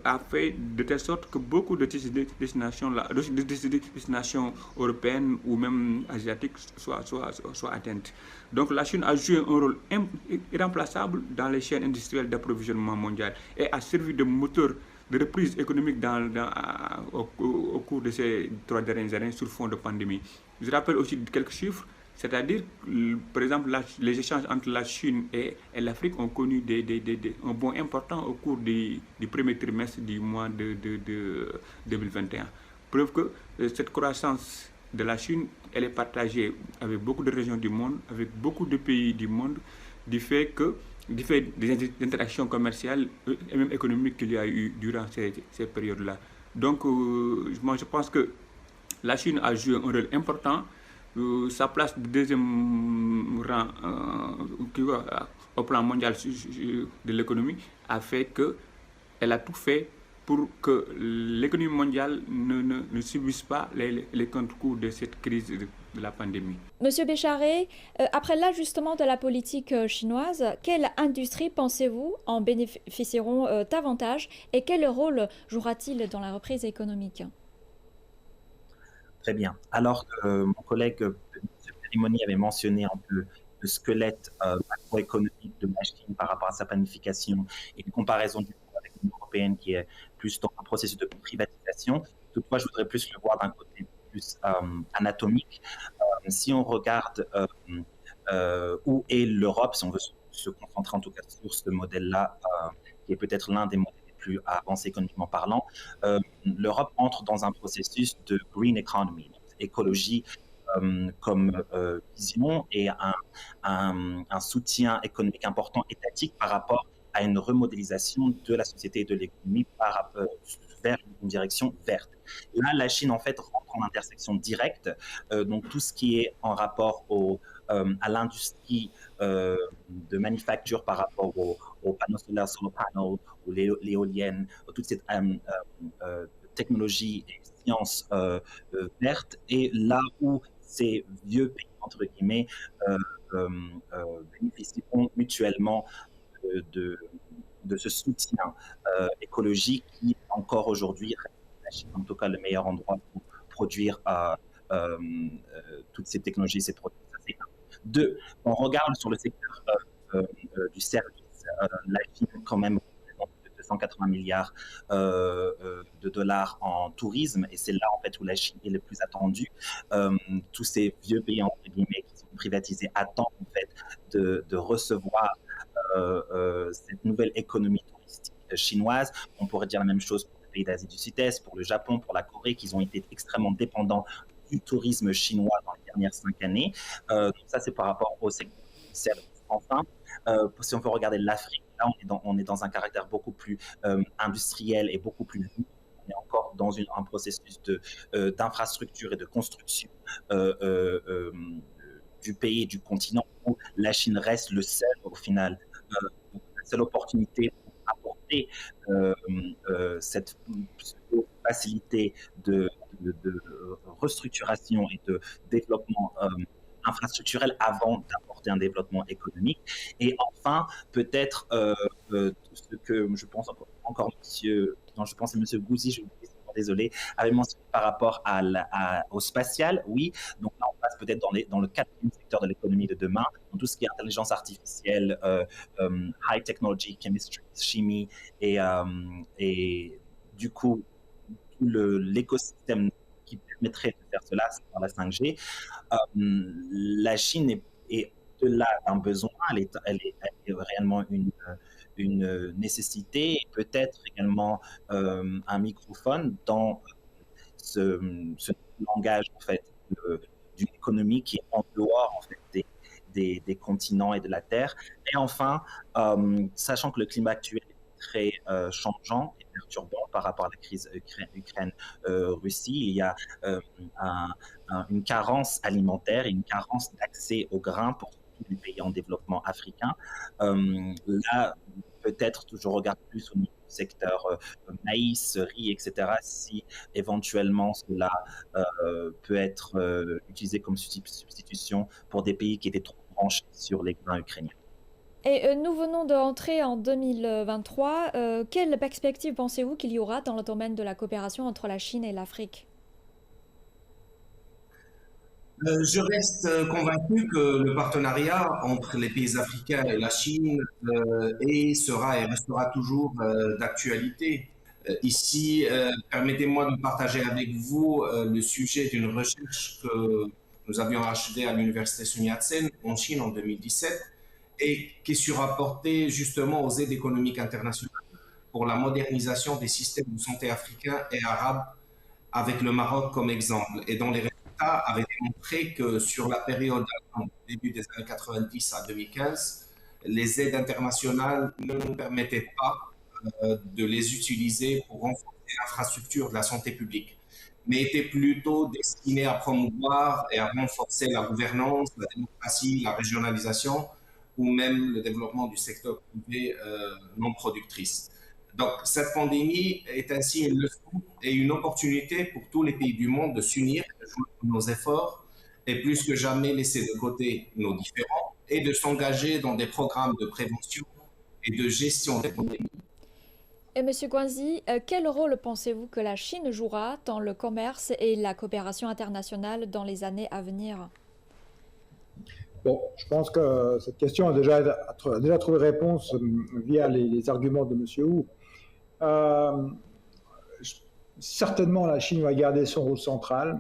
a fait de telle sorte que beaucoup de destinations européennes ou même asiatiques soient atteintes. Donc la Chine a joué un rôle irremplaçable dans les chaînes industrielles d'approvisionnement mondial et a servi de moteur de reprise économique au cours de ces 3 dernières années sur fond de pandémie. Je rappelle aussi quelques chiffres, c'est-à-dire, par exemple, les échanges entre la Chine et l'Afrique ont connu un bond important au cours du premier trimestre du mois de 2021. Preuve que cette croissance de la Chine, elle est partagée avec beaucoup de régions du monde, avec beaucoup de pays du monde, du fait des interactions commerciales et même économiques qu'il y a eu durant ces périodes-là. Donc, moi, je pense que la Chine a joué un rôle important. Sa place de deuxième rang au plan mondial de l'économie a fait qu'elle a tout fait pour que l'économie mondiale ne subisse pas les contre-coups de cette crise de la pandémie. Monsieur Bécharé, après l'ajustement de la politique chinoise, quelle industrie pensez-vous en bénéficieront davantage et quel rôle jouera-t-il dans la reprise économique ? Très bien. Alors que mon collègue M. Perimoni avait mentionné un peu le squelette macroéconomique de la Chine par rapport à sa planification et une comparaison du coup avec l'Union européenne qui est plus dans un processus de privatisation. Toutefois, je voudrais plus le voir d'un côté plus anatomique. Si on regarde où est l'Europe, si on veut se concentrer en tout cas sur ce modèle-là, qui est peut-être l'un des modèles plus avancé économiquement parlant, l'Europe entre dans un processus de green economy, écologie comme vision et un soutien économique important étatique par rapport à une remodélisation de la société et de l'économie vers une direction verte. Là, la Chine, en fait, rentre en intersection directe, donc tout ce qui est en rapport à l'industrie de manufacture par rapport aux panneaux solaires, solar panels, ou l'éolienne, toute cette technologie et sciences vertes, et là où ces vieux pays, entre guillemets, bénéficieront mutuellement de ce soutien écologique qui, encore aujourd'hui, reste en tout cas le meilleur endroit pour produire toutes ces technologies, ces produits. Ça, c'est un. Deux, on regarde sur le secteur du service, la Chine quand même représente 280 milliards de dollars en tourisme, et c'est là en fait où la Chine est le plus attendue. Tous ces vieux pays entre guillemets qui sont privatisés attendent en fait de recevoir cette nouvelle économie touristique chinoise. On pourrait dire la même chose pour les pays d'Asie du Sud-Est, pour le Japon, pour la Corée, qui ont été extrêmement dépendants du tourisme chinois dans les dernières 5 années. Donc ça, c'est par rapport au secteur du service. Enfin, si on veut regarder l'Afrique, là, on est dans un caractère beaucoup plus industriel et beaucoup plus vite. On est encore dans un processus d'infrastructure et de construction du pays et du continent où la Chine reste le seul, au final, la seule opportunité pour apporter cette facilité de restructuration et de développement infrastructurel avant d'apporter un développement économique. Et enfin, peut-être ce que je pense encore je pense que M. Gouzi, je suis désolé, avait mentionné par rapport au spatial, oui. Donc là, on passe peut-être dans le quatrième secteur de l'économie de demain, dans tout ce qui est intelligence artificielle, high technology, chemistry, chimie, et du coup, tout l'écosystème qui permettrait de faire cela, c'est par la 5G. La Chine est au-delà d'un besoin, elle est réellement une nécessité, et peut-être également un microphone dans ce langage en fait d'une économie qui est en dehors en fait des continents et de la Terre. Et enfin, sachant que le climat actuel est très changeant et perturbant par rapport à la crise Ukraine-Russie, il y a une carence alimentaire et une carence d'accès aux grains pour tous les pays en développement africain. Là, peut-être, je regarde plus au niveau du secteur maïs, riz, etc., si éventuellement cela peut être utilisé comme substitution pour des pays qui étaient trop branchés sur les grains ukrainiens. Et nous venons d'entrer en 2023. Quelle perspective pensez-vous qu'il y aura dans le domaine de la coopération entre la Chine et l'Afrique ? Je reste convaincu que le partenariat entre les pays africains et la Chine sera et restera toujours d'actualité. Ici, permettez-moi de partager avec vous le sujet d'une recherche que nous avions achevée à l'université Sun Yat-sen en Chine en 2017 et qui sera rapportée justement aux aides économiques internationales pour la modernisation des systèmes de santé africains et arabes, avec le Maroc comme exemple, et dont les résultats avaient démontré que sur la période du début des années 90 à 2015, les aides internationales ne nous permettaient pas de les utiliser pour renforcer l'infrastructure de la santé publique, mais étaient plutôt destinées à promouvoir et à renforcer la gouvernance, la démocratie, la régionalisation, ou même le développement du secteur privé non productrice. Donc, cette pandémie est ainsi une leçon et une opportunité pour tous les pays du monde de s'unir, de joindre nos efforts et plus que jamais laisser de côté nos différends et de s'engager dans des programmes de prévention et de gestion des pandémies. Et M. Guanzi, quel rôle pensez-vous que la Chine jouera dans le commerce et la coopération internationale dans les années à venir ? Bon, je pense que cette question a déjà trouvé réponse via les arguments de M. Wu. Certainement, la Chine va garder son rôle central.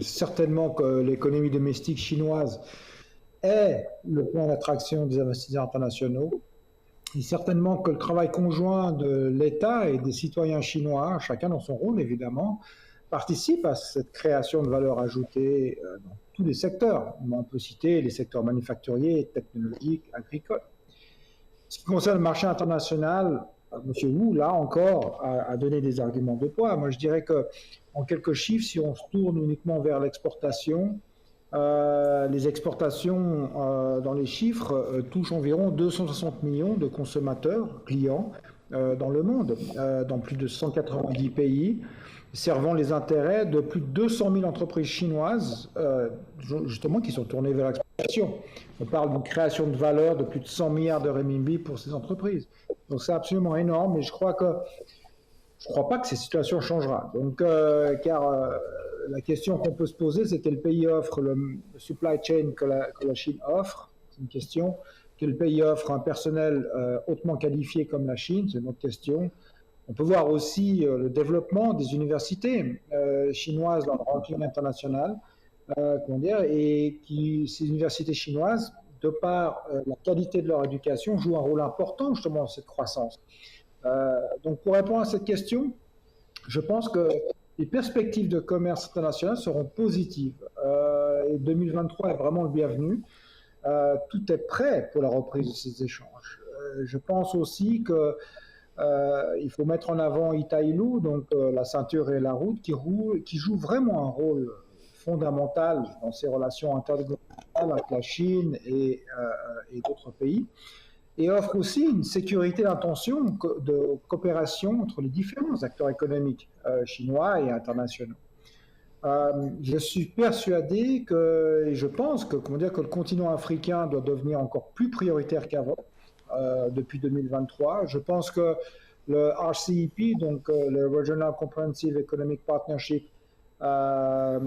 Certainement que l'économie domestique chinoise est le point d'attraction des investisseurs internationaux. Et certainement que le travail conjoint de l'État et des citoyens chinois, chacun dans son rôle évidemment, participe à cette création de valeur ajoutée dans tous les secteurs. On peut citer les secteurs manufacturiers, technologiques, agricoles. Ce qui concerne le marché international, M. Wu, là encore, a donné des arguments de poids. Moi, je dirais qu'en quelques chiffres, si on se tourne uniquement vers l'exportation, les exportations dans les chiffres touchent environ 260 millions de consommateurs, clients, dans le monde, dans plus de 190 pays, servant les intérêts de plus de 200 000 entreprises chinoises, justement, qui sont tournées vers l'exportation. On parle d'une création de valeur de plus de 100 milliards de renminbi pour ces entreprises. Donc c'est absolument énorme, et je crois pas que cette situation changera. Donc, la question qu'on peut se poser, c'est quel pays offre le supply chain que la Chine offre. C'est une question. Quel pays offre un personnel hautement qualifié comme la Chine? C'est une autre question. On peut voir aussi le développement des universités chinoises dans le ranking international, et ces universités chinoises, de par la qualité de leur éducation, jouent un rôle important justement dans cette croissance. Donc, pour répondre à cette question, je pense que les perspectives de commerce international seront positives. Et 2023 est vraiment le bienvenu. Tout est prêt pour la reprise de ces échanges. Je pense aussi qu'il faut mettre en avant Itailu, donc la ceinture et la route, qui joue vraiment un rôle fondamental dans ces relations intergouvernementales avec la Chine et d'autres pays, et offre aussi une sécurité d'intention de coopération entre les différents acteurs économiques chinois et internationaux. Je suis persuadé et je pense que le continent africain doit devenir encore plus prioritaire qu'avant depuis 2023. Je pense que le RCEP, donc le Regional Comprehensive Economic Partnership, va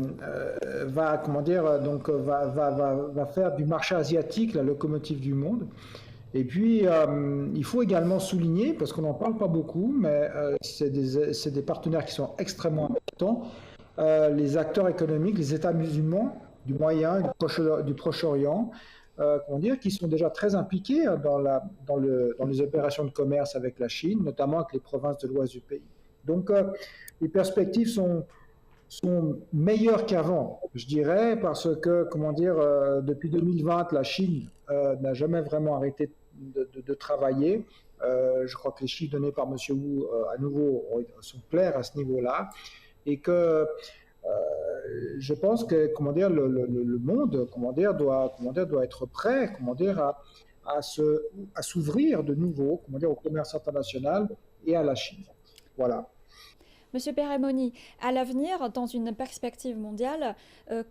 faire du marché asiatique la locomotive du monde. Et puis, il faut également souligner, parce qu'on n'en parle pas beaucoup, mais c'est des partenaires qui sont extrêmement importants, les acteurs économiques, les États musulmans du Moyen, du Proche-Orient, qui sont déjà très impliqués dans les opérations de commerce avec la Chine, notamment avec les provinces de l'ouest du pays. Donc, les perspectives sont meilleures qu'avant, je dirais, parce que, depuis 2020, la Chine n'a jamais vraiment arrêté de travailler. Je crois que les chiffres donnés par M. Wu, à nouveau, sont clairs à ce niveau-là. Et que je pense que le monde doit être prêt à s'ouvrir de nouveau au commerce international et à la Chine. Voilà. Monsieur Perimoni, à l'avenir, dans une perspective mondiale,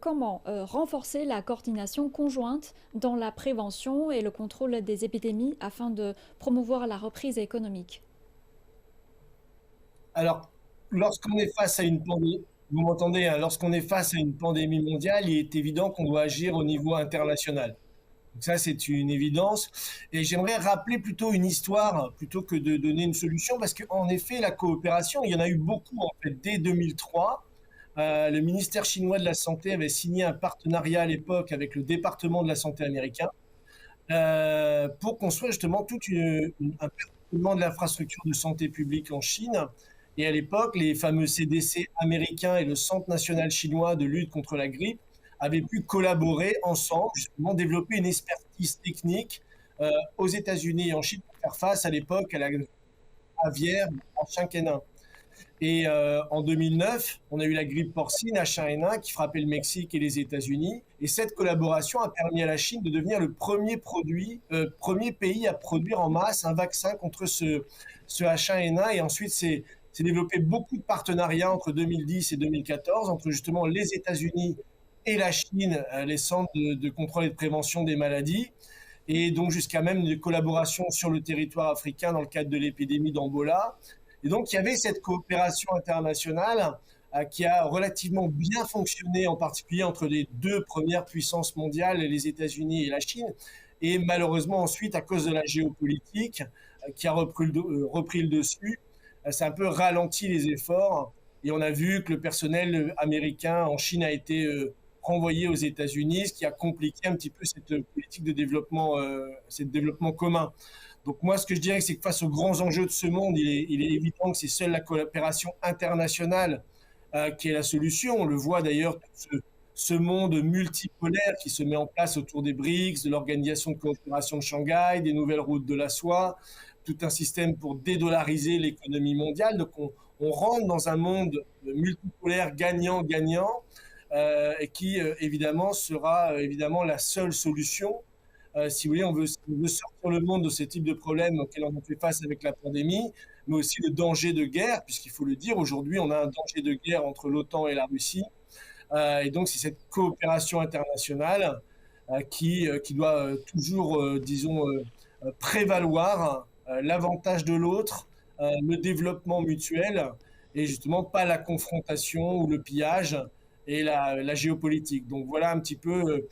comment renforcer la coordination conjointe dans la prévention et le contrôle des épidémies afin de promouvoir la reprise économique? Alors, lorsqu'on est face à une pandémie, vous m'entendez, hein, lorsqu'on est face à une pandémie mondiale, il est évident qu'on doit agir au niveau international. Donc ça, c'est une évidence. Et j'aimerais rappeler plutôt une histoire plutôt que de donner une solution, parce qu'en effet, la coopération, il y en a eu beaucoup en fait dès 2003. Le ministère chinois de la Santé avait signé un partenariat à l'époque avec le département de la Santé américain pour construire justement un perfectionnement de l'infrastructure de santé publique en Chine. Et à l'époque, les fameux CDC américains et le Centre national chinois de lutte contre la grippe avaient pu collaborer ensemble, justement développer une expertise technique aux États-Unis et en Chine pour faire face à l'époque à la grippe aviaire H1N1. Et en 2009, on a eu la grippe porcine H1N1 qui frappait le Mexique et les États-Unis. Et cette collaboration a permis à la Chine de devenir le premier pays à produire en masse un vaccin contre ce H1N1. Et ensuite, c'est développé beaucoup de partenariats entre 2010 et 2014 entre justement les États-Unis et la Chine, les centres de contrôle et de prévention des maladies, et donc jusqu'à même des collaborations sur le territoire africain dans le cadre de l'épidémie d'Ebola. Et donc il y avait cette coopération internationale qui a relativement bien fonctionné, en particulier entre les deux premières puissances mondiales, les États-Unis et la Chine. Et malheureusement ensuite, à cause de la géopolitique qui a repris le dessus, ça a un peu ralenti les efforts. Et on a vu que le personnel américain en Chine a été renvoyé aux États-Unis, ce qui a compliqué un petit peu cette politique de développement commun. Donc moi, ce que je dirais, c'est que face aux grands enjeux de ce monde, il est évident que c'est seule la coopération internationale qui est la solution. On le voit d'ailleurs, ce monde multipolaire qui se met en place autour des BRICS, de l'Organisation de coopération de Shanghai, des nouvelles routes de la soie, tout un système pour dédollariser l'économie mondiale. Donc on rentre dans un monde multipolaire gagnant-gagnant et qui évidemment sera la seule solution si vous voulez, on veut sortir le monde de ces types de problèmes auxquels on a fait face avec la pandémie, mais aussi le danger de guerre, puisqu'il faut le dire, aujourd'hui, on a un danger de guerre entre l'OTAN et la Russie. Et donc, c'est cette coopération internationale qui doit toujours, disons, prévaloir l'avantage de l'autre, le développement mutuel, et justement pas la confrontation ou le pillage et la géopolitique. Donc voilà un petit peu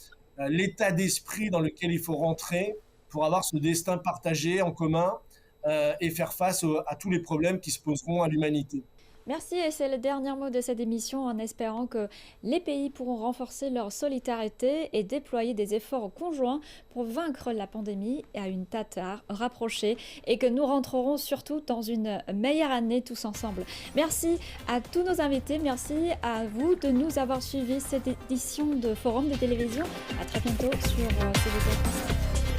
l'état d'esprit dans lequel il faut rentrer pour avoir ce destin partagé en commun et faire face à tous les problèmes qui se poseront à l'humanité. Merci, et c'est le dernier mot de cette émission en espérant que les pays pourront renforcer leur solidarité et déployer des efforts conjoints pour vaincre la pandémie à une date rapprochée et que nous rentrerons surtout dans une meilleure année tous ensemble. Merci à tous nos invités, merci à vous de nous avoir suivis cette édition de Forum de télévision. À très bientôt sur CVT France.